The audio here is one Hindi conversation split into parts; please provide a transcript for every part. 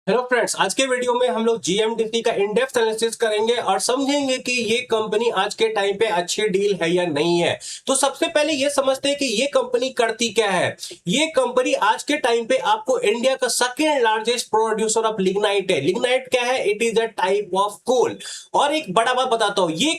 हेलो फ्रेंड्स, आज के वीडियो में हम लोग जीएमडीसी का इन डेप्थ एनालिसिस करेंगे और समझेंगे कि ये कंपनी आज के टाइम पे अच्छी डील है या नहीं है। तो सबसे पहले ये समझते हैं कि ये कंपनी करती क्या है। ये कंपनी आज के टाइम पे आपको इंडिया का second largest producer of lignite है। लिग्नाइट क्या है? It is a type of coal. और एक बड़ा बात बताता हूं, ये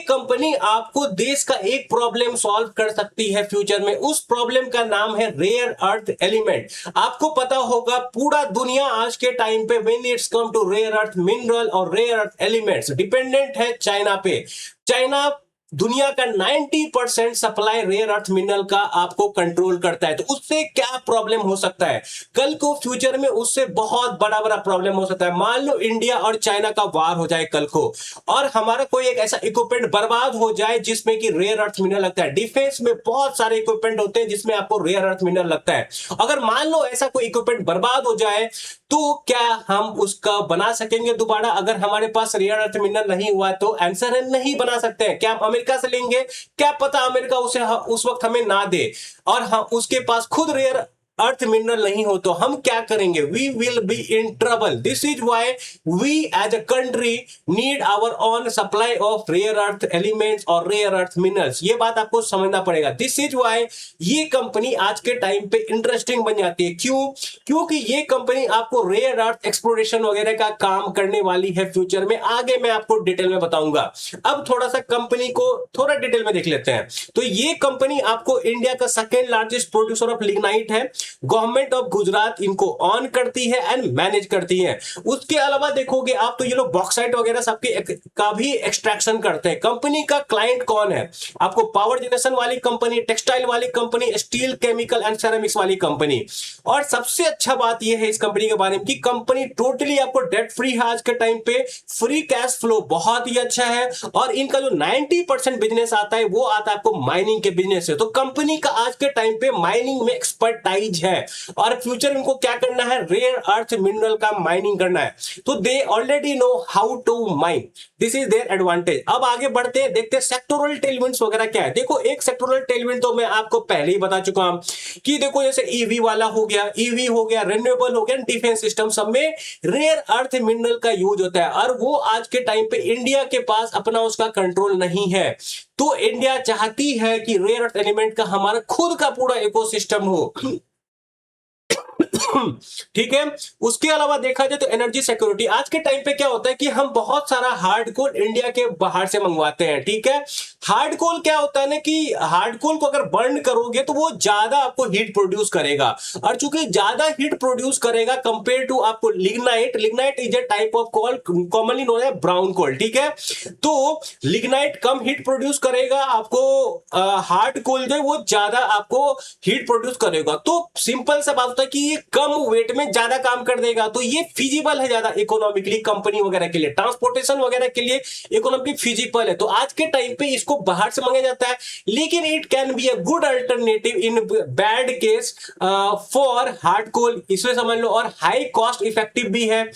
कंपनी आपको देश का एक प्रॉब्लम सॉल्व कर सकती है फ्यूचर में। उस प्रॉब्लम का नाम है रेयर अर्थ एलिमेंट। आपको पता होगा पूरा दुनिया आज के टाइम पे when it's come to rare earth mineral और रेयर अर्थ एलिमेंट्स डिपेंडेंट है चाइना पे। चाइना दुनिया का 90% सप्लाई रेयर अर्थ मिनरल का आपको कंट्रोल करता है। तो उससे क्या प्रॉब्लम हो सकता है? कल को फ्यूचर में उससे बहुत बड़ा बड़ा प्रॉब्लम हो सकता है। मान लो इंडिया और चाइना का वार हो जाए कल को, और हमारा कोई एक ऐसा इक्विपमेंट बर्बाद हो जाए जिसमें कि रेयर अर्थ मिनरल लगता है। डिफेंस में बहुत सारे इक्विपमेंट होते हैं जिसमें आपको रेयर अर्थ मिनरल लगता है। अगर मान लो ऐसा कोई इक्विपमेंट बर्बाद हो जाए तो क्या हम उसका बना सकेंगे दोबारा? अगर हमारे पास रेयर अर्थ मिनरल नहीं हुआ तो आंसर है नहीं बना सकते हैं। क्या हम अमेरिका से लेंगे? क्या पता अमेरिका उसे उस वक्त हमें ना दे और हम उसके पास खुद रेयर अर्थ मिनरल नहीं हो तो हम क्या करेंगे? We will be in trouble. This is why we as a country need our own supply of rare earth elements और रेयर अर्थ मिनरल्स। ये बात आपको समझना पड़ेगा। दिस इज वाई ये कंपनी आज के टाइम पे इंटरेस्टिंग बन जाती है। क्यों? क्योंकि ये कंपनी आपको रेयर अर्थ एक्सप्लोरेशन वगैरह का काम करने वाली है फ्यूचर में। आगे मैं आपको डिटेल में बताऊंगा। अब थोड़ा सा कंपनी को थोड़ा डिटेल में देख लेते हैं। तो ये कंपनी आपको इंडिया का second largest producer of lignite है। गवर्नमेंट ऑफ गुजरात इनको ऑन करती है एंड मैनेज करती है। उसके अलावा देखोगे आप तो ये लोग बॉक्साइट वगैरह सबके का भी एक्सट्रैक्शन करते हैं। कंपनी का क्लाइंट कौन है? आपको पावर जनरेशन वाली कंपनी, टेक्सटाइल वाली company, steel, chemical and ceramics वाली कंपनी। और सबसे अच्छा बात यह है इस कंपनी के बारे में कि कंपनी टोटली आपको डेट फ्री है आज के टाइम पे। फ्री कैश फ्लो बहुत ही अच्छा है और इनका जो 90% बिजनेस आता है वो आता है आपको माइनिंग के बिजनेस से। तो कंपनी का आज के टाइम पे माइनिंग में एक्सपर्टाइज है और फ्यूचर इनको क्या करना है? रेयर अर्थ मिनरल का माइनिंग करना है। तो they already know how to mine. This is their advantage. अब आगे बढ़ते हैं, देखते हैं सेक्टोरल टेलविंड्स वगैरह क्या है। देखो एक सेक्टोरल टेलविंड तो मैं आपको पहले ही बता चुका हूं कि देखो जैसे ईवी वाला हो गया, ईवी हो गया, रिन्यूएबल हो गया, डिफेंस सिस्टम, सब में रेयर अर्थ मिनरल का यूज होता है। और वो आज के टाइम पे इंडिया के पास अपना उसका कंट्रोल नहीं है। तो इंडिया चाहती है कि रेयर अर्थ एलिमेंट का हमारा खुद का पूरा इकोसिस्टम हो। ठीक है। उसके अलावा देखा जाए तो एनर्जी सिक्योरिटी। आज के टाइम पे क्या होता है कि हम बहुत सारा हार्ड कोल इंडिया के बाहर से मंगवाते हैं। ठीक है। हार्ड कोल क्या होता है ना कि हार्ड कोल को अगर बर्न करोगे तो वो ज्यादा आपको हीट प्रोड्यूस करेगा, और चूंकि ज्यादा हीट प्रोड्यूस करेगा कंपेयर टू आपको lignite. Lignite is a type of coal commonly known as brown coal. ठीक है। तो लिग्नाइट कम हीट प्रोड्यूस करेगा, आपको हार्ड कोल जो है वो ज्यादा आपको हीट प्रोड्यूस करेगा। तो सिंपल सा बात होता है कि ये कम वेट में ज्यादा काम कर देगा। तो ये फिजिबल है ज्यादा इकोनॉमिकली कंपनी वगैरह के लिए, ट्रांसपोर्टेशन वगैरह के लिए इकोनॉमिकली फिजिबल है। तो आज के टाइम पे इसको बाहर से मंगाया जाता है, लेकिन it can be a good alternative in bad case for hard coal, इसमें समझ लो, और हाई कॉस्ट इफेक्टिव भी है।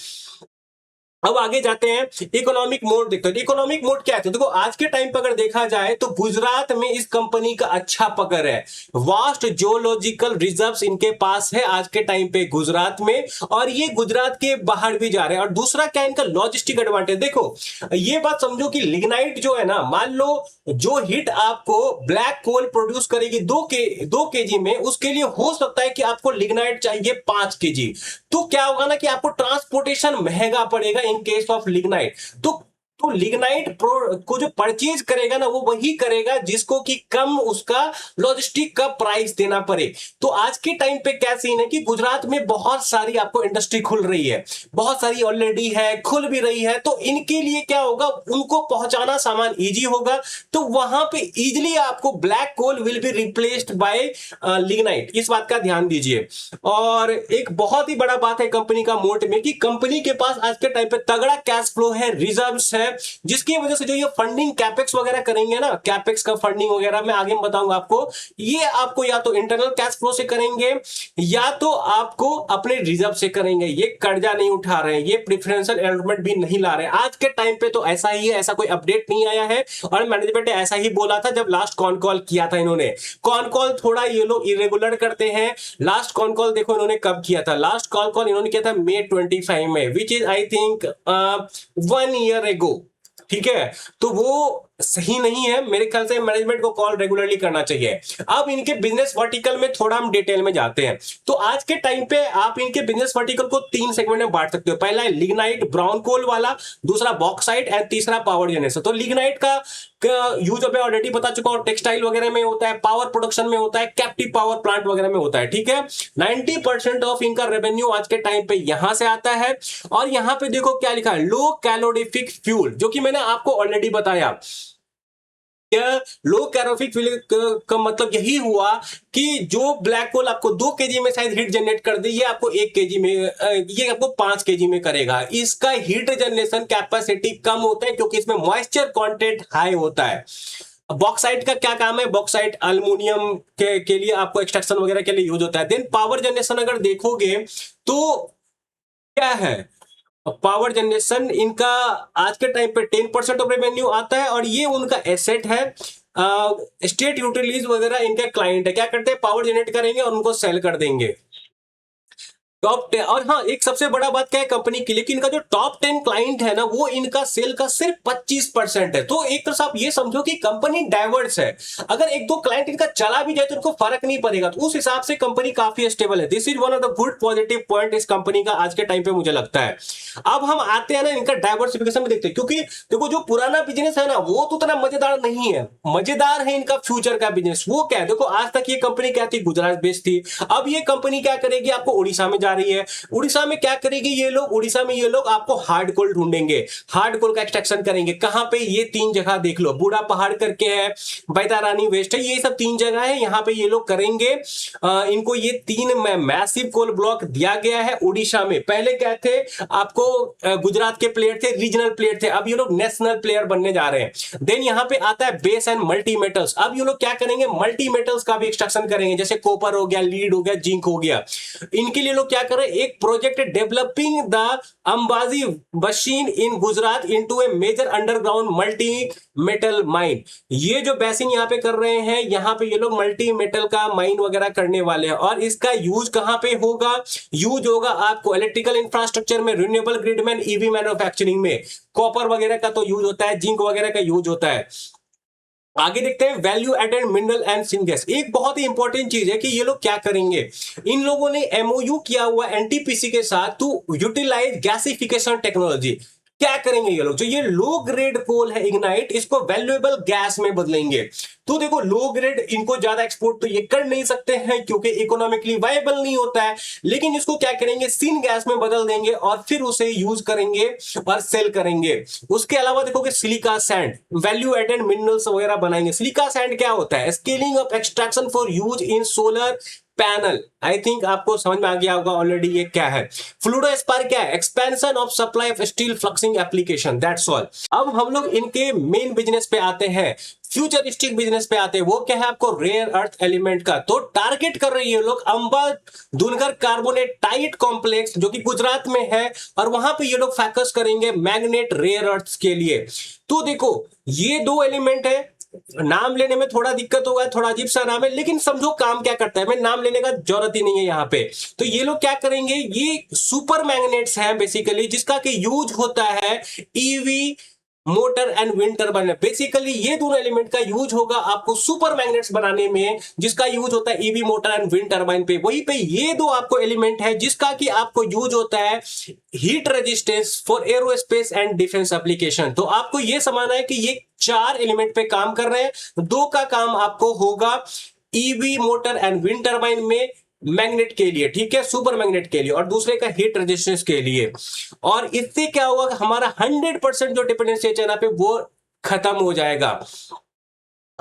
अब आगे जाते हैं, इकोनॉमिक मोड देखते हैं। इकोनॉमिक मोड क्या है? तो देखो आज के टाइम पर अगर देखा जाए तो गुजरात में इस कंपनी का अच्छा पकड़ है। वास्ट जियोलॉजिकल रिजर्व्स इनके पास है आज के टाइम पे गुजरात में, और ये गुजरात के बाहर भी जा रहे हैं। और दूसरा क्या इनका लॉजिस्टिक एडवांटेज। देखो ये बात समझो कि लिग्नाइट जो है ना, मान लो जो हिट आपको ब्लैक कोल प्रोड्यूस करेगी 2 केजी में, उसके लिए हो सकता है कि आपको लिग्नाइट चाहिए 5 केजी। तो क्या होगा ना कि आपको ट्रांसपोर्टेशन महंगा पड़ेगा इन केस ऑफ लिग्नाइट। तो लिग्नाइट को जो परचेज करेगा ना वो वही करेगा जिसको कि कम उसका लॉजिस्टिक का प्राइस देना पड़े। तो आज के टाइम पे क्या सीन है कि गुजरात में बहुत सारी आपको इंडस्ट्री खुल रही है, बहुत सारी ऑलरेडी है, खुल भी रही है। तो इनके लिए क्या होगा, उनको पहुंचाना सामान इजी होगा। तो वहां पे इजिली आपको black coal will be replaced by lignite. इस बात का ध्यान दीजिए। और एक बहुत ही बड़ा बात है कंपनी का मोट में कि कंपनी के पास आज के टाइम पे तगड़ा कैश फ्लो है, रिजर्व्स है, जिसकी वजह से जो ये फंडिंग कैपेक्स वगैरह करेंगे ना, कैपेक्स का फंडिंग वगैरह मैं आगे बताऊंगा आपको, ये आपको या तो इंटरनल कैश फ्लो से करेंगे या तो आपको अपने रिजर्व से करेंगे। ये कर्जा नहीं उठा रहे हैं, ये प्रेफरेंशियल अलॉटमेंट भी नहीं ला रहे हैं। आज के टाइम पे तो ऐसा ही है, ऐसा कोई अपडेट नहीं आया है और मैनेजमेंट ने ऐसा ही बोला था जब लास्ट कॉन कॉल किया था इन्होंने। कॉन कॉल थोड़ा ये लोग इरेगुलर करते हैं। लास्ट कॉन कॉल देखो इन्होंने कब किया था, लास्ट कॉन कॉल इन्होंने किया था May 25 में, which is I think 1 year ago. ठीक है, तो वो सही नहीं है मेरे ख्याल से। मैनेजमेंट को कॉल रेगुलरली करना चाहिए। अब इनके बिजनेस वर्टिकल में थोड़ा हम डिटेल में जाते हैं। तो आज के टाइम पे आप इनके बिजनेस वर्टिकल को 3 सेगमेंट में बांट सकते हो। पहला है लिग्नाइट ब्राउन कोल वाला, दूसरा बॉक्साइट एंड तीसरा पावर जनरेशन। तो लिग्नाइट का यूज अब ऑलरेडी बता चुका हूं, टेक्सटाइल वगैरह में होता है, पावर प्रोडक्शन में होता है, कैप्टिव पावर प्लांट वगैरह में होता है। ठीक है, 90% ऑफ इनका रेवेन्यू आज के टाइम पे यहां से आता है। और यहां पे देखो क्या लिखा है, लो कैलोरीफिक फ्यूल, जो कि मैंने आपको ऑलरेडी बताया। लो कैलोरीफिक फ्यूल का मतलब यही हुआ कि जो ब्लैक होल आपको 2 केजी में शायद हीट जनरेट कर दे, ये आपको 1 केजी में, ये आपको 5 केजी में करेगा। इसका हीट जनरेशन कैपेसिटी कम होता है क्योंकि इसमें मॉइस्चर कंटेंट हाई होता है। बॉक्साइट का क्या काम है, बॉक्साइट अल्युमिनियम के लिए आपको एक्सट्रैक्शन वगैरह के लिए यूज होता है। देन पावर जनरेशन अगर देखोगे तो क्या है, पावर जनरेशन इनका आज के टाइम पे 10% ऑफ रेवेन्यू आता है और ये उनका एसेट है। स्टेट यूटिलिटीज वगैरह इनका क्लाइंट है, क्या करते हैं, पावर जनरेट करेंगे और उनको सेल कर देंगे। टॉप 10, और हाँ एक सबसे बड़ा बात क्या है कंपनी के लिए कि इनका जो टॉप 10 क्लाइंट है ना, वो इनका सेल का सिर्फ 25% है। तो एक तरह से आप ये समझो कि कंपनी डाइवर्स है। अगर 1-2 क्लाइंट इनका चला भी जाए तो इनको फर्क नहीं पड़ेगा। तो उस हिसाब से कंपनी काफी स्टेबल है। This is one of the good positive point इस कंपनी का आज के टाइम पे मुझे लगता है। अब हम आते हैं ना इनका डाइवर्सिफिकेशन में देखते हैं, क्योंकि देखो जो पुराना बिजनेस है ना वो तो उतना मजेदार नहीं है। मजेदार है इनका फ्यूचर का बिजनेस। वो क्या है, देखो आज तक ये कंपनी क्या थी, गुजरात बेस्ड थी। अब ये कंपनी क्या करेगी, आपको उड़ीसा में जा रही है। उड़ीसा में क्या करेगी ये लोग, उड़ीसा में ये लोग आपको हार्ड कोल ढूंढेंगे, हार्ड कोल का एक्सट्रैक्शन करेंगे। कहां पे, ये 3 जगह देख लो, बूढ़ा पहाड़ करके है, बैतारानी वेस्ट है, ये सब 3 जगह है, यहां पे ये लोग करेंगे। इनको ये 3 मैसिव कोल ब्लॉक दिया गया है उड़ीसा में। पहले क्या थे, आपको गुजरात के प्लेयर थे, रीजनल प्लेयर थे, अब ये लोग नेशनल प्लेयर बनने जा रहे हैं। देन यहां पे आता है बेस एंड मल्टी मेटल्स। अब ये लोग क्या करेंगे, मल्टी मेटल्स का भी एक्सट्रैक्शन करेंगे, जैसे कॉपर हो गया, लीड हो गया, जिंक हो गया। इनके लिए लोग क्या कर रहे हैं, एक project developing the Ambaji machine in Gujarat into a major underground multi metal mine. ये जो बेसिन यहां पे कर रहे हैं, यहां पे ये लोग मल्टी मेटल का माइन वगैरह करने वाले हैं। और इसका यूज कहां पे होगा, यूज होगा आपको इलेक्ट्रिकल इंफ्रास्ट्रक्चर में, रिन्यूएबल ग्रिड में, ईवी मैन्युफैक्चरिंग में। कॉपर वगैरह का तो यूज होता है, जिंक वगैरह का यूज होता है। आगे देखते हैं value added mineral and syngas. एक बहुत ही इंपॉर्टेंट चीज है कि ये लोग क्या करेंगे, इन लोगों ने एमओयू किया हुआ एनटीपीसी के साथ टू यूटिलाइज गैसिफिकेशन टेक्नोलॉजी। क्या करेंगे ये लोग, जो ये लो ग्रेड कोल है इग्नाइट, इसको वैल्यूएबल गैस में बदलेंगे। तो देखो लो ग्रेड इनको ज्यादा एक्सपोर्ट तो ये कर नहीं सकते हैं क्योंकि इकोनॉमिकली वायबल नहीं होता है, लेकिन इसको क्या करेंगे, सिन गैस में बदल देंगे और फिर उसे यूज करेंगे और सेल करेंगे। उसके अलावा देखोगे silica sand, value added minerals वगैरह बनाएंगे। सिलिका सैंड क्या होता है, scaling of extraction for use in solar panel. I think आपको समझ में आ गया होगा ऑलरेडी ये क्या है। फ्लूइडोस्पार क्या है, expansion of supply of steel fluxing application, that's all. अब हम लोग इनके मेन बिजनेस पे आते हैं, फ्यूचरिस्टिक बिजनेस पे आते हैं। वो क्या है, आपको रेयर अर्थ एलिमेंट का तो टारगेट कर रही है लोग Amba Dunkar carbonate tight complex, जो कि गुजरात में है, और वहां पे ये लोग फोकस करेंगे मैग्नेट रेयर अर्थ के लिए। तो देखो ये 2 एलिमेंट है, नाम लेने में थोड़ा दिक्कत होगा, थोड़ा अजीब सा नाम है, लेकिन समझो काम क्या करता है, मैं नाम लेने का जरूरत ही नहीं है यहां पे। तो ये लोग क्या करेंगे, ये सुपर मैग्नेट्स हैं बेसिकली, जिसका कि यूज होता है EV motor and wind turbine. Basically ये दोनों एलिमेंट का यूज होगा आपको सुपर मैग्नेट्स बनाने में, जिसका यूज होता है EV motor and wind turbine पे। वहीं पे ये 2 आपको एलिमेंट है जिसका कि आपको यूज होता है heat resistance for aerospace and defence application. तो आपको ये समझना है कि ये 4 एलिमेंट पे काम कर रहे हैं। 2 का काम आपको होगा EV motor and wind turbine में मैग्नेट के लिए, ठीक है, सुपर मैग्नेट के लिए, और दूसरे का हीट रेजिस्टेंस के लिए। और इससे क्या होगा, हमारा 100% जो डिपेंडेंसी है चाइना पे वो खत्म हो जाएगा।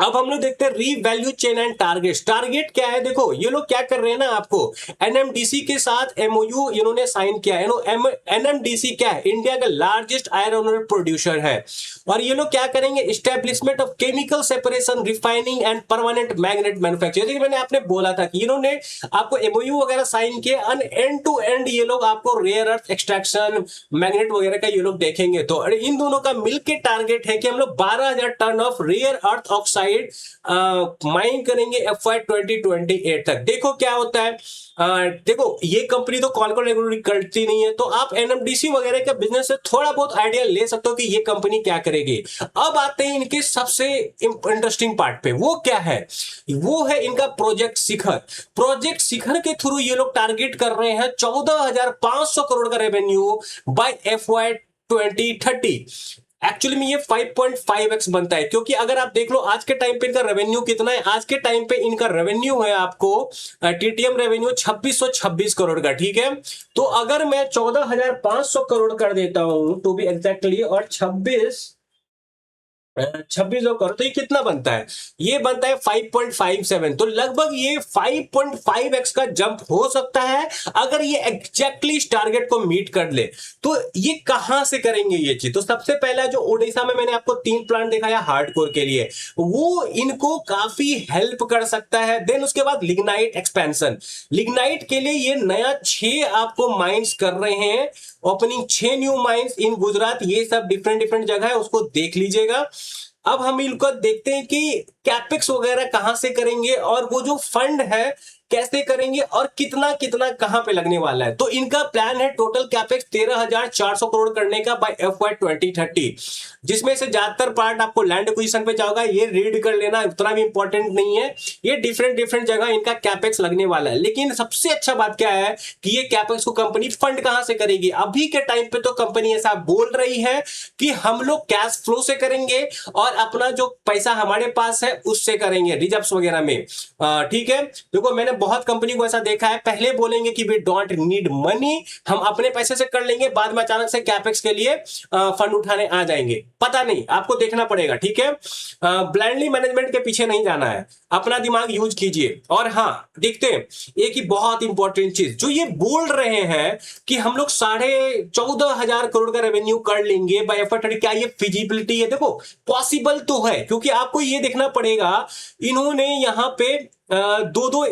अब हम लोग देखते हैं revalue chain and target. Target क्या है, देखो ये लोग क्या कर रहे हैं ना, आपको एनएमडीसी के साथ एमओयू इन्होंने साइन किया है। एनएमडीसी क्या है, इंडिया का लार्जेस्ट आयरन ओर प्रोड्यूसर है, और ये लोग क्या करेंगे, establishment of chemical separation, refining and permanent magnet manufacture. जैसे मैंने आपने बोला था कि इन्होंने आपको एमओयू वगैरह साइन किए, एंड टू एंड ये लोग आपको रेयर अर्थ एक्सट्रैक्शन, मैग्नेट वगैरह का ये लोग देखेंगे। तो इन दोनों का मिलकर टारगेट है कि हम लोग 12,000 ton of rare earth oxide mine करेंगे FY 2028 तक। देखो क्या होता है, देखो ये कंपनी तो कॉल रेगुलेटरी करती नहीं है, तो आप एनएमडीसी वगैरह के बिजनेस से थोड़ा बहुत आइडिया ले सकते हो कि ये कंपनी क्या करेगी। अब आते हैं इनके सबसे इंटरेस्टिंग पार्ट पे, वो क्या है, वो है इनका प्रोजेक्ट शिखर। प्रोजेक्ट शिखर के थ्रू ये लोग टारगेट कर रहे हैं 14,500 करोड़ का रेवेन्यू बाय FY 2030। एक्चुअली में ये 5.5x बनता है, क्योंकि अगर आप देख लो आज के टाइम पे इनका रेवेन्यू कितना है, आज के टाइम पे इनका रेवेन्यू है आपको टीटीएम रेवेन्यू 2626 करोड़ का, ठीक है। तो अगर मैं 14,500 करोड़ कर देता हूं टू बी एग्जैक्टली, और 26 करोड़, तो ये कितना बनता है, ये बनता है 5.57। तो लगभग ये 5.5x का जंप हो सकता है अगर ये एग्जैक्टली इस टारगेट को मीट कर ले। तो ये कहां से करेंगे ये चीज, तो सबसे पहला जो ओडिशा में मैंने आपको 3 प्लांट दिखाया हार्डकोर के लिए, वो इनको काफी हेल्प कर सकता है। देन उसके बाद लिग्नाइट एक्सपेंशन, लिग्नाइट के लिए ये नया 6 आपको माइंस कर रहे हैं, ओपनिंग 6 न्यू माइंस इन गुजरात, ये सब डिफरेंट डिफरेंट जगह है, उसको देख लीजिएगा। अब हम इनको देखते हैं कि कैपेक्स वगैरह कहां से करेंगे, और वो जो फंड है कैसे करेंगे, और कितना कितना कहां पे लगने वाला है। तो इनका प्लान है टोटल कैपेक्स 13,400 करोड़ करने का बाय FY 2030, जिसमें से ज्यादातर पार्ट आपको लैंड एक्विजिशन पे जाएगा, ये रीड कर लेना, उतना भी इंपॉर्टेंट नहीं है। ये डिफरेंट डिफरेंट जगह इनका कैपेक्स लगने वाला है। लेकिन सबसे अच्छा बात क्या है कि ये कैपेक्स को कंपनी फंड कहां से करेगी। अभी के टाइम पे तो कंपनी ऐसा बोल रही है कि हम लोग कैश फ्लो से करेंगे, और अपना जो पैसा हमारे पास है उससे करेंगे, रिजर्व्स वगैरह में, ठीक है। देखो मैंने बहुत कंपनी को ऐसा देखा है, पहले बोलेंगे कि वी डोंट नीड मनी, हम अपने पैसे से कर लेंगे, बाद में अचानक से कैपेक्स के लिए फंड उठाने आ जाएंगे, पता नहीं, आपको देखना पड़ेगा, ठीक है। ब्लाइंडली मैनेजमेंट के पीछे नहीं जाना है, अपना दिमाग यूज कीजिए। और हाँ देखते हैं एक ही बहुत इंपॉर्टेंट चीज, जो ये बोल रहे हैं कि हम लोग 14,500 करोड़ का रेवेन्यू कर लेंगे बाय FY 2030, क्या ये फिजिबिलिटी है, देखो पॉसिबल तो है, क्योंकि आपको ये देखना पड़ेगा इन्होंने यहां पे दो दो,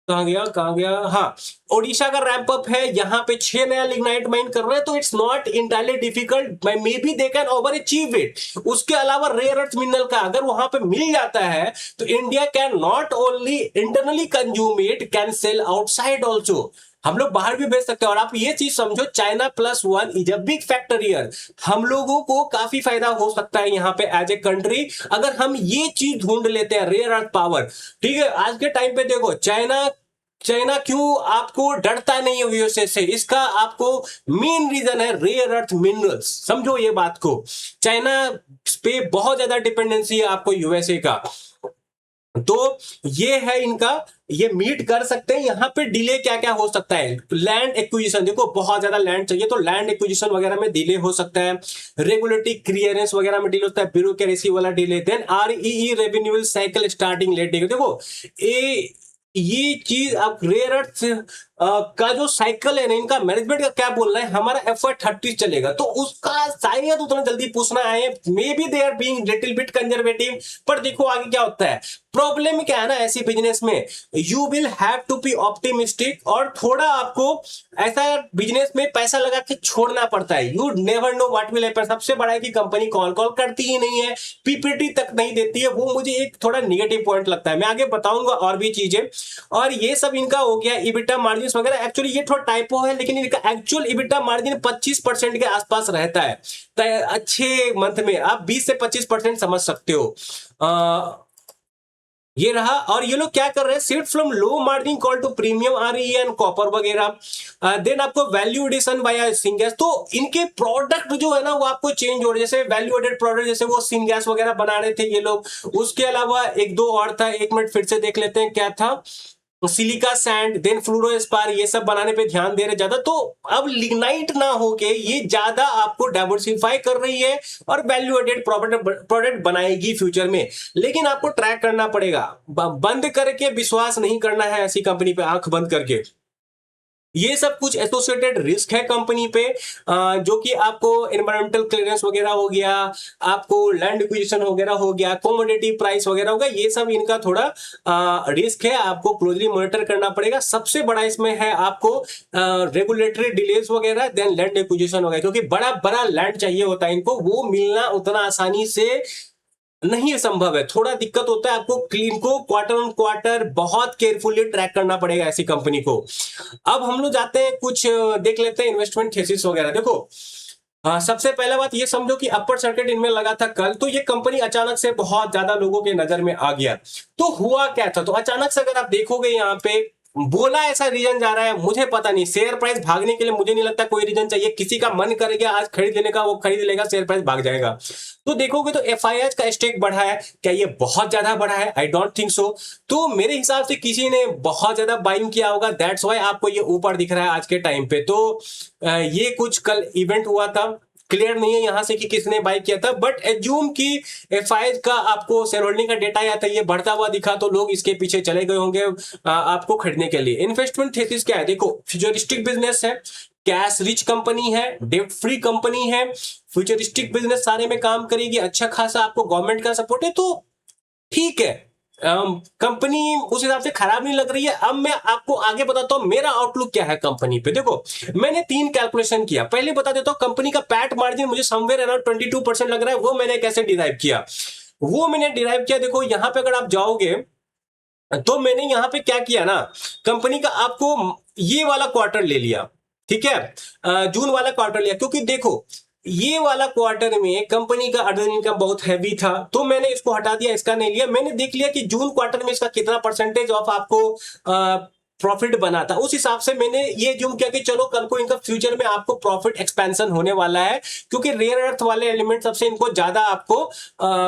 कहां गया, हाँ ओडिशा का रैंप अप है, यहाँ पे 6 नया लिग्नाइट माइन कर रहे हैं, तो it's not entirely difficult, may be they can over achieve it. उसके अलावा रेयर अर्थ मिनरल का अगर वहां पे मिल जाता है, तो India can not only internally consume it, can sell outside also, हम लोग बाहर भी भेज सकते हैं। और आप ये चीज समझो, China +1 is a big factor here, हम लोगों को काफी फायदा हो सकता है यहाँ पे एज ए कंट्री, अगर हम ये चीज ढूंढ लेते हैं, रेयर अर्थ पावर, ठीक है। आज के टाइम पे देखो चाइना चाइना क्यों आपको डरता नहीं है यूएसए से, इसका आपको मेन रीजन है रेयर अर्थ मिनरल्स, समझो ये बात को। चाइना पे बहुत ज्यादा डिपेंडेंसी है आपको यूएसए का, तो ये है इनका, ये मीट कर सकते हैं। यहां पे डिले क्या क्या हो सकता है, लैंड एक्विजिशन, देखो बहुत ज्यादा लैंड चाहिए, तो लैंड एक्विजिशन वगैरह में डिले हो सकता है, रेगुलेटरी क्लियरेंस वगैरह में डिले होता है, ब्यूरोक्रेसी वाला delay, then REE revenue cycle starting late. देखो ये चीज आप रेयर अर्थ का जो साइकिल है ना, इनका मैनेजमेंट का क्या बोल रहा है, हमारा FY 30 चलेगा, तो उसका शायद उतना जल्दी पूछना आए, maybe they are being little bit conservative, पर देखो आगे क्या होता है। प्रॉब्लम क्या है ना ऐसी बिजनेस में, you will have to be optimistic, और थोड़ा आपको ऐसा बिजनेस में पैसा लगा के छोड़ना पड़ता है, you never know what will happen. सबसे बड़ा है कि कंपनी कॉल करती ही नहीं है, PPT तक नहीं देती है, वो मुझे एक थोड़ा निगेटिव पॉइंट लगता है, मैं आगे बताऊंगा और भी चीजें। और ये सब इनका हो गया EBITDA मार्जिन वगैरह, एक्चुअली ये थोड़ा टाइपो है, लेकिन इनका एक्चुअल EBITDA मार्जिन 25% के आसपास रहता है, अच्छे मंथ में आप 20 से 25% समझ सकते हो। ये रहा। और ये लोग क्या कर रहे हैं, shift from low margin coal to premium RE and copper वगैरह, देन आपको वैल्यू एडिशन वाया सिंगैस, तो इनके प्रोडक्ट जो है ना वो आपको चेंज हो रहे हैं, जैसे वैल्यू एडेड प्रोडक्ट, जैसे वो सिंगैस वगैरह बना रहे थे ये लोग, उसके अलावा एक दो और था, 1 मिनट फिर से देख लेते हैं क्या था। सिलिका सैंड, देन फ्लोरोस्पार, ये सब बनाने पे ध्यान दे रहे ज्यादा। तो अब लिग्नाइट ना होके ये ज्यादा आपको डाइवर्सिफाई कर रही है और वैल्यू एडेड प्रोडक्ट बनाएगी फ्यूचर में। लेकिन आपको ट्रैक करना पड़ेगा, बंद करके विश्वास नहीं करना है ऐसी कंपनी पे, आंख बंद करके। ये सब कुछ एसोसिएटेड रिस्क है कंपनी पे, जो कि आपको एनवायरमेंटल क्लियरेंस वगैरह हो गया, आपको लैंड एक्विजिशन वगैरह हो गया, कमोडिटी प्राइस वगैरह होगा, ये सब इनका थोड़ा रिस्क है, आपको क्लोजली मॉनिटर करना पड़ेगा। सबसे बड़ा इसमें है आपको रेगुलेटरी डिलेज वगैरह, देन लैंड एक्विजिशन वगैरह, क्योंकि बड़ा बड़ा लैंड चाहिए होता है इनको, वो मिलना उतना आसानी से नहीं संभव है, थोड़ा दिक्कत होता है। आपको क्लीन को क्वार्टर ऑन क्वार्टर बहुत केयरफुली ट्रैक करना पड़ेगा ऐसी कंपनी को। अब हम लोग जाते हैं कुछ देख लेते हैं इन्वेस्टमेंट थीसिस वगैरह। देखो सबसे पहला बात ये समझो कि अपर सर्किट इनमें लगा था कल, तो ये कंपनी अचानक से बहुत ज्यादा लोगों के नजर में आ गया। तो हुआ क्या था, तो अचानक से अगर आप देखोगे यहाँ पे बोला ऐसा रीजन जा रहा है, मुझे पता नहीं, शेयर प्राइस भागने के लिए मुझे नहीं लगता कोई रीजन चाहिए। किसी का मन करेगा आज खरीद लेने का, वो खरीद लेगा, शेयर प्राइस भाग जाएगा। तो देखोगे तो एफआईआई का स्टेक बढ़ा है, क्या ये बहुत ज्यादा बढ़ा है? I don't think so. तो मेरे हिसाब से किसी ने बहुत ज्यादा बाइंग किया होगा, दैट्स वाई आपको ये ऊपर दिख रहा है आज के टाइम पे। तो ये कुछ कल इवेंट हुआ था, क्लियर नहीं है यहां से कि किसने बाय किया था, बट एज्यूम कि एफआई का आपको शेयर होल्डिंग का डेटा आया था, ये बढ़ता हुआ दिखा, तो लोग इसके पीछे चले गए होंगे आपको खरीदने के लिए। इन्वेस्टमेंट थीसिस क्या है, देखो फ्यूचरिस्टिक बिजनेस है, कैश रिच कंपनी है, डेट फ्री कंपनी है, फ्यूचरिस्टिक बिजनेस सारे में काम करेगी, अच्छा खासा आपको गवर्नमेंट का सपोर्ट है, तो ठीक है। कंपनी उस हिसाब से खराब नहीं लग रही है। अब मैं आपको आगे बताता हूं मेरा आउटलुक क्या है कंपनी पे। देखो मैंने 3 कैलकुलेशन किया, पहले बता देता हूं कंपनी का पैट मार्जिन मुझे समवेयर अराउंड 22% लग रहा है। वो मैंने कैसे डिराइव किया, देखो यहां पे अगर आप जाओगे तो मैंने यहां पे क्या किया ना, कंपनी का आपको ये वाला क्वार्टर ले लिया, ठीक है, जून वाला क्वार्टर लिया, क्योंकि देखो ये वाला क्वार्टर में कंपनी का अदर इनकम बहुत हैवी था, तो मैंने इसको हटा दिया, इसका नहीं लिया। मैंने देख लिया कि जून क्वार्टर में इसका कितना परसेंटेज ऑफ आपको प्रॉफिट बना था, उस हिसाब से मैंने ये जूम किया कि चलो कल को इनका फ्यूचर में आपको प्रॉफिट एक्सपेंशन होने वाला है, क्योंकि रेयर अर्थ वाले एलिमेंट सबसे इनको ज्यादा आपको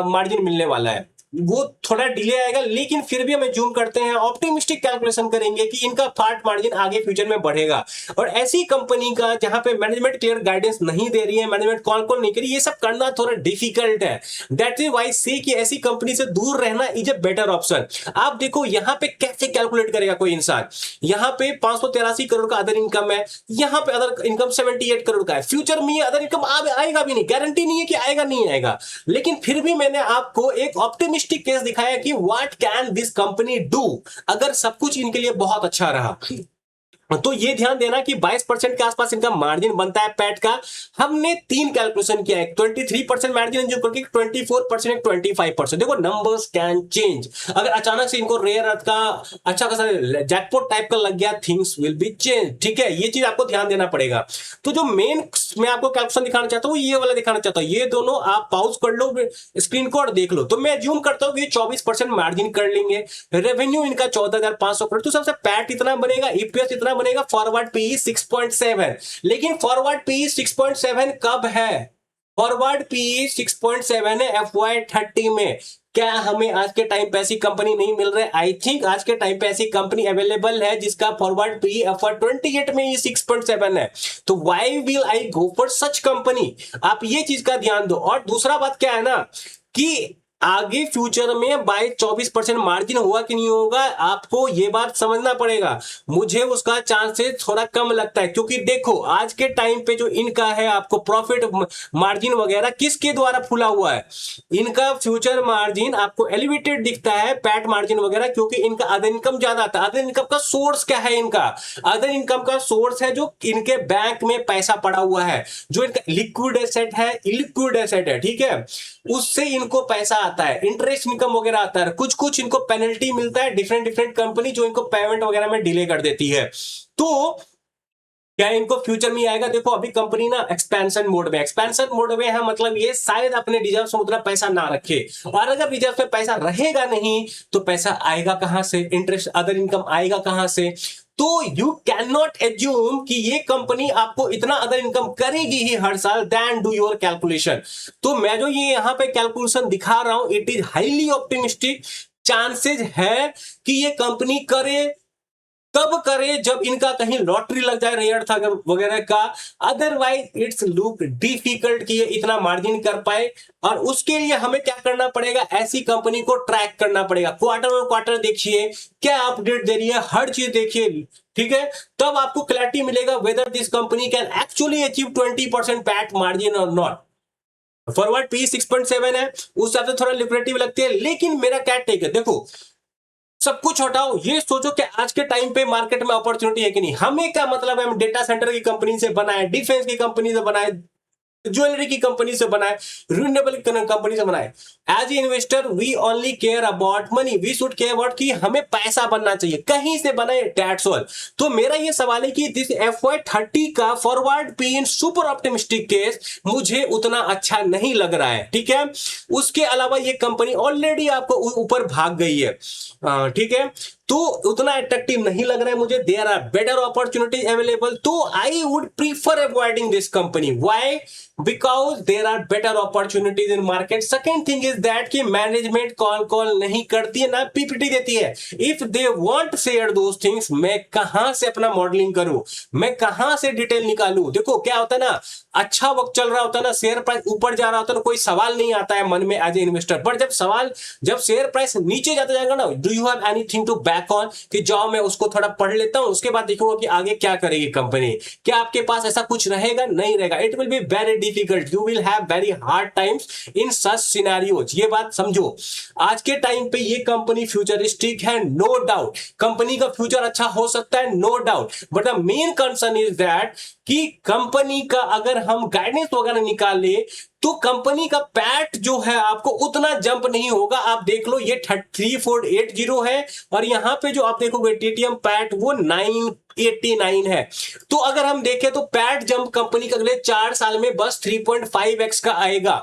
मार्जिन मिलने वाला है। वो थोड़ा डिले आएगा, लेकिन फिर भी हमें जूम करते हैं, ऑप्टिमिस्टिक कैलकुलेशन करेंगे कि इनका पार्ट मार्जिन आगे फ्यूचर में बढ़ेगा। और ऐसी कंपनी का जहां पे मैनेजमेंट क्लियर गाइडेंस नहीं दे रही है, मैनेजमेंट कॉल नहीं करी, ये सब करना थोड़ा डिफिकल्ट है। दैट इज वाई से कि ऐसी कंपनी से दूर रहना इज ए बेटर ऑप्शन। आप देखो यहां पे कैसे कैलकुलेट करेगा कोई इंसान, यहां पे 583 करोड़ का अदर इनकम है, यहां पे अदर इनकम 78 करोड़ का है। फ्यूचर में अदर इनकम आएगा भी नहीं, गारंटी नहीं है कि आएगा नहीं आएगा, लेकिन फिर भी मैंने आपको एक ऑप्टिमिस्टिक केस दिखाया कि what can this company do अगर सब कुछ इनके लिए बहुत अच्छा रहा। तो ये ध्यान देना कि 22% के आसपास इनका मार्जिन बनता है पैट का। हमने 3 कैलकुलेशन किया है, 23% मार्जिन जो करके 24%, 25%। देखो नंबर्स कैन चेंज, अगर अचानक से इनको रेयर अर्थ का अच्छा खासा जैकपॉट टाइप का लग गया, थिंग्स विल बी चेंज, ठीक है, ये चीज आपको ध्यान देना पड़ेगा। तो जो मेन मैं आपको कैलकुलेशन दिखाना चाहता हूँ, ये वाला दिखाना चाहता हूँ, ये दोनों आप पॉज कर लो, स्क्रीन को और देख लो। तो मैं ज्यूम करता हूँ कि 24% मार्जिन कर लेंगे, रेवेन्यू इनका 14,500 करोड़, तो सबसे पैट इतना बनेगा, ईपीएस इतना बनेगा, फॉरवर्ड पीई 6.7। लेकिन फॉरवर्ड पीई 6.7 कब है? फॉरवर्ड पीई 6.7 है FY30 में। क्या हमें आज के टाइम पे ऐसी कंपनी नहीं मिल रहा है? आई थिंक आज के टाइम पे ऐसी कंपनी अवेलेबल है जिसका फॉरवर्ड पीई FY28 में ही 6.7 है। तो why will I go for such company? आप ये चीज का ध्यान दो। और दूसरा बात क्या है ना कि आगे फ्यूचर में बाय 24% मार्जिन हुआ कि नहीं होगा, आपको ये बात समझना पड़ेगा। मुझे उसका चांसेस थोड़ा कम लगता है, क्योंकि देखो आज के टाइम पे जो इनका है आपको प्रॉफिट मार्जिन वगैरह किसके द्वारा फूला हुआ है? इनका फ्यूचर मार्जिन आपको एलिवेटेड दिखता है, पैट मार्जिन वगैरह, क्योंकि इनका अदर इनकम ज्यादा आता है। अदर इनकम का सोर्स क्या है? इनका अदर इनकम का सोर्स है जो इनके बैंक में पैसा पड़ा हुआ है, जो इनका लिक्विड एसेट है, इलिक्विड एसेट है, ठीक है, उससे इनको पैसा आता है, इंटरेस्ट इनकम वगैरह आता है, कुछ कुछ इनको पेनल्टी मिलता है, डिफरेंट कंपनी जो इनको पेमेंट वगैरह में डिले कर देती है। तो क्या इनको फ्यूचर में आएगा? देखो अभी कंपनी ना एक्सपेंशन मोड में है, मतलब ये शायद अपने रिजर्व में उतना पैसा ना रखे, और अगर रिजर्व में पैसा रहेगा नहीं तो पैसा आएगा कहां से? इंटरेस्ट अदर इनकम आएगा कहां से? तो यू कैन नॉट एज्यूम कि ये कंपनी आपको इतना अदर इनकम करेगी ही हर साल, देन डू योर कैलकुलेशन। तो मैं जो ये यहां पे कैलकुलेशन दिखा रहा हूं, it is highly optimistic. Chances है कि ये कंपनी करे तब करें जब इनका कहीं लॉटरी लग जाए रेयर था वगैरह का, अदरवाइज इट्स लुक डिफिकल्ट कि ये इतना मार्जिन कर पाए। और उसके लिए हमें क्या करना पड़ेगा, ऐसी कंपनी को ट्रैक करना पड़ेगा, क्वार्टर और क्वार्टर देखिए क्या अपडेट दे रही है, हर चीज देखिए, ठीक है, तब आपको क्लैरिटी मिलेगा whether this company can actually achieve 20% PAT margin और नॉट। फॉरवर्ड पी 6.7 है, उस हिसाब से थोड़ा लिक्विडिटी लगती है, लेकिन मेरा क्या टेक है, देखो सब कुछ हटाओ, ये सोचो कि आज के टाइम पे मार्केट में अपॉर्चुनिटी है कि नहीं। हमें क्या मतलब है, हम डेटा सेंटर की कंपनी से बनाए, डिफेंस की कंपनी से बनाए, ज्वेलरी की कंपनी से बनाए, रिन्यूएबल कंपनी से बनाए। As a investor we only care about money, we should care about कि हमें पैसा बनना चाहिए, कहीं से बनाए, दैट्स ऑल। तो मेरा ये सवाल है कि दिस FY30 का forward P in super optimistic case मुझे उतना अच्छा नहीं लग रहा है, ठीक है। उसके अलावा ये कंपनी ऑलरेडी आपको ऊपर भाग गई है, ठीक है, तो उतना अट्रैक्टिव नहीं लग रहा है मुझे। There are better opportunities available, तो I would prefer avoiding this company. Why? Because there are better opportunities in market. Second thing is that कि मैनेजमेंट कॉल नहीं करती है, ना पीपीटी देती है। If they want share those things, मैं कहां से अपना मॉडलिंग करूं, मैं कहां से डिटेल निकालूं। देखो क्या होता है ना, अच्छा वक्त चल रहा होता है ना, शेयर प्राइस ऊपर जा रहा होता है ना, कोई सवाल नहीं आता है मन में एज ए इन्वेस्टर। बट जब शेयर प्राइस नीचे जाता जाएगा ना, do you have anything to back on कि जाओ मैं उसको थोड़ा पढ़ लेता हूं, उसके बाद देखूंगा कि आगे क्या करेगी कंपनी। क्या आपके पास ऐसा कुछ रहेगा? नहीं रहेगा। It will be very difficult, you will have very hard times in such scenarios. ये बात समझो, आज के टाइम पे ये कंपनी फ्यूचरिस्टिक है, नो डाउट, कंपनी का फ्यूचर अच्छा हो सकता है, no doubt, but the main concern is that कि कंपनी का अगर हम गाइडेंस वगैरह निकाले तो कंपनी का पैट जो है आपको उतना जंप नहीं होगा। आप देख लो, ये 3480 है, और यहां पे जो आप देखोगे टीटीएम पैट वो 989 है। तो अगर हम देखें तो पैट जंप कंपनी का अगले 4 साल में बस 3.5x का आएगा।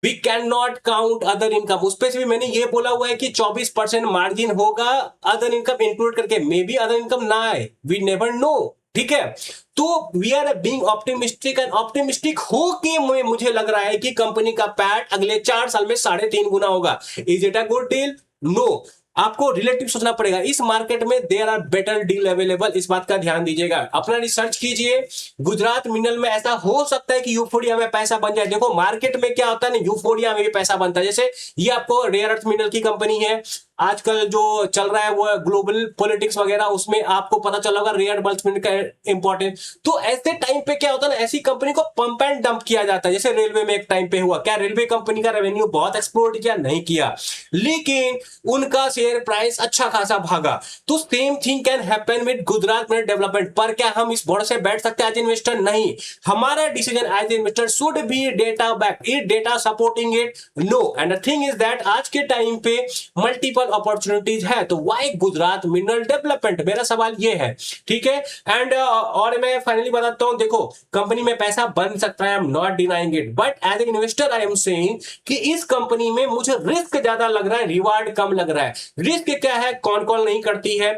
We can not count other income, उस पर भी मैंने ये बोला हुआ है कि 24% मार्जिन होगा अदर इनकम इंक्लूड करके, मे बी अदर इनकम ना आए, वी नेवर नो, ठीक है। तो we are being optimistic, and optimistic हो के मुझे लग रहा है कि कंपनी का पैट अगले 4 साल में 3.5 गुना होगा। Is it a good deal? No, आपको रिलेटिव सोचना पड़ेगा। इस मार्केट में there are better deal available, इस बात का ध्यान दीजिएगा, अपना रिसर्च कीजिए। गुजरात मिनरल में ऐसा हो सकता है कि यूफोरिया में पैसा बन जाए। देखो मार्केट में क्या होता है ना, यूफोरिया में भी पैसा बनता है। जैसे ये आपको रेयर अर्थ मिनरल की कंपनी है, आजकल जो चल रहा है वो ग्लोबल पॉलिटिक्स वगैरह, उसमें आपको पता चला होगा रेयर अर्थ मिनरल का इंपॉर्टेंस। तो ऐसे टाइम पे क्या होता है ना, ऐसी कंपनी को पंप एंड डंप किया जाता है। जैसे रेलवे में एक टाइम पे हुआ, क्या रेलवे कंपनी का रेवेन्यू बहुत एक्सप्लोर किया? नहीं किया, लेकिन उनका शेयर प्राइस अच्छा खासा भागा। तो same thing can happen with Gujarat mineral development. पर क्या हम इस बोर्ड से बैठ सकते हैं एज इन्वेस्टर? नहीं, हमारा decision as investor should be data back, it data supporting it, no. And the thing is that आज के टाइम पे मल्टीपल अपॉर्चुनिटीज है, तो व्हाई गुजरात मिनरल डेवलपमेंट, मेरा सवाल ये है, ठीक है। एंड और मैं फाइनली बताता हूं, देखो कंपनी में पैसा बन सकता है, I am not denying it, but as a investor I am saying कि इस कंपनी में मुझे रिस्क ज्यादा लग रहा है, रिवार्ड कम लग रहा है। रिस्क क्या है? कॉल नहीं करती है,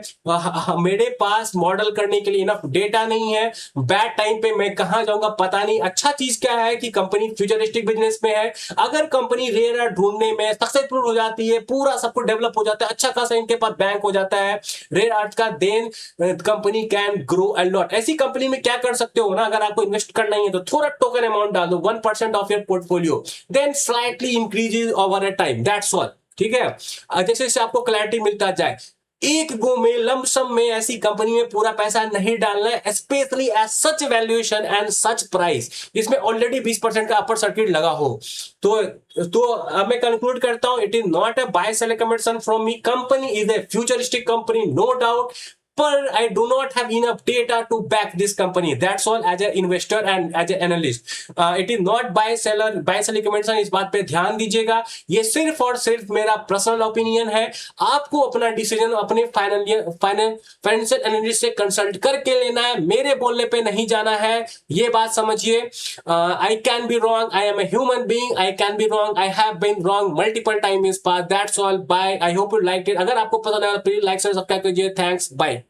मेरे पास मॉडल करने के लिए इनफ डेटा नहीं है, बैड टाइम पे मैं कहां जाऊंगा पता नहीं। अच्छा चीज क्या है कि कंपनी फ्यूचरिस्टिक बिजनेस में है, अगर कंपनी रेयर ढूंढने में सक्सेसफुल हो जाती है, पूरा सब कुछ डेवलप हो जाता है, अच्छा खासा इनके पास बैंक हो जाता है रेयर अर्थ का, then company can grow a lot. ऐसी कंपनी में क्या कर सकते हो ना, अगर आपको इन्वेस्ट करना ही है तो थोड़ा टोकन अमाउंट डाल दो, 1% of your portfolio, then slightly increases over a time, that's all, ठीक है। जैसे जैसे आपको क्लैरिटी मिलता जाए, एक गो में लमसम में ऐसी कंपनी में पूरा पैसा नहीं डालना है, specially as such valuation and such price, इसमें ऑलरेडी 20% का अपर सर्किट लगा हो। तो अब मैं कंक्लूड करता हूं, it is not a buy sell recommendation from me, company is a futuristic company, no doubt, but I do not have enough data to back this company. That's all as an investor and as an analyst. It is not buy sell recommendation, इस बात पे ध्यान दीजिएगा। ये सिर्फ और सिर्फ मेरा पर्सनल ओपिनियन है, आपको अपना डिसीजन अपने फाइनेंशियल एनालिस्ट से कंसल्ट करके लेना है, मेरे बोलने पे नहीं जाना है, ये बात समझिए। I can be wrong, I am a human being, I can be wrong, I have been wrong multiple times in past. That's all, bye. I hope you liked it. अगर आपको पसंद आया प्लीज लाइक सब्सक्राइब कीजिए, थैंक्स, बाय।